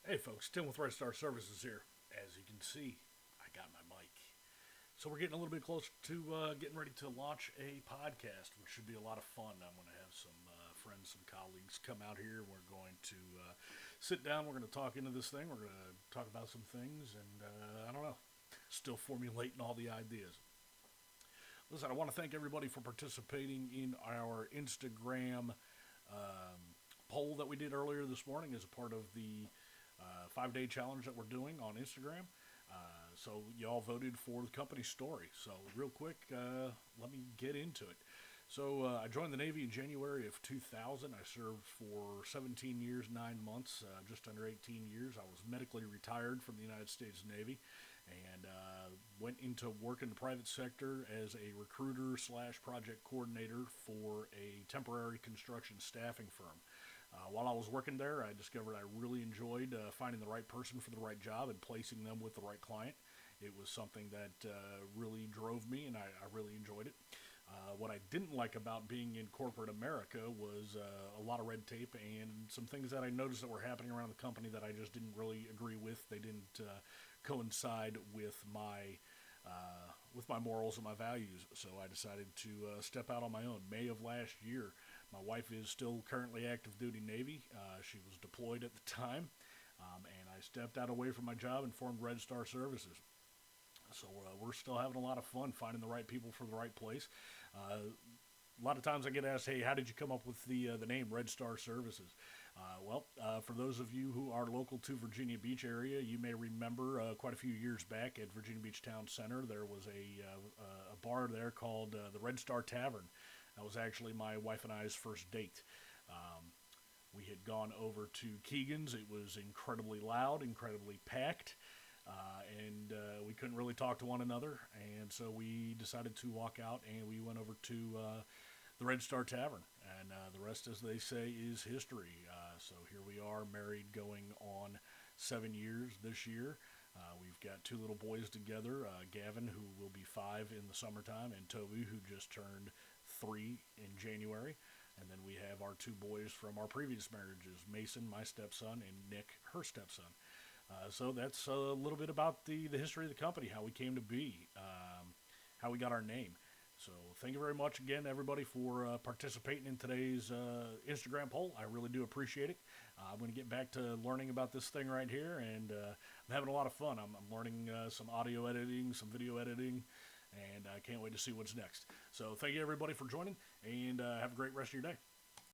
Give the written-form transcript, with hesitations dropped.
Hey folks, Tim with Red Star Services here. As you can see, I got my mic. So we're getting a little bit closer to getting ready to launch a podcast, which should be a lot of fun. I'm going to have some friends, some colleagues come out here. We're going to sit down. We're going to talk into this thing. We're going to talk about some things, and I don't know, still formulating all the ideas. Listen, I want to thank everybody for participating in our Instagram poll that we did earlier this morning as a part of the 5 day challenge that we're doing on Instagram. So y'all voted for the company story. So real quick, let me get into it. So I joined the Navy in January of 2000. I served for 17 years, 9 months, just under 18 years. I was medically retired from the United States Navy and went into work in the private sector as a recruiter slash project coordinator for a temporary construction staffing firm. While I was working there, I discovered I really enjoyed finding the right person for the right job and placing them with the right client. It was something that really drove me, and I really enjoyed it. What I didn't like about being in corporate America was a lot of red tape and some things that I noticed that were happening around the company that I just didn't really agree with. They didn't coincide with my morals and my values. So I decided to step out on my own. May of last year, my wife is still currently active duty Navy. She was deployed at the time, and I stepped out away from my job and formed Red Star Services. So we're still having a lot of fun finding the right people for the right place. A lot of times I get asked, "Hey, how did you come up with the name Red Star Services?" For those of you who are local to Virginia Beach area, you may remember quite a few years back at Virginia Beach Town Center, there was a bar there called the Red Star Tavern. That was actually my wife and I's first date. We had gone over to Keegan's. It was incredibly loud, incredibly packed, and we couldn't really talk to one another. And so we decided to walk out, and we went over to the Red Star Tavern. And the rest, as they say, is history. So here we are, married going on 7 years this year. We've got two little boys together, Gavin, who will be 5 in the summertime, and Toby, who just turned 3 in January. And then we have our two boys from our previous marriages, Mason, my stepson, and Nick, her stepson. So that's a little bit about the history of the company, how we came to be, how we got our name. So thank you very much again, everybody, for participating in today's Instagram poll. I really do appreciate it. I'm going to get back to learning about this thing right here, and I'm having a lot of fun. I'm learning some audio editing, some video editing, and I can't wait to see what's next. So thank you, everybody, for joining, and have a great rest of your day.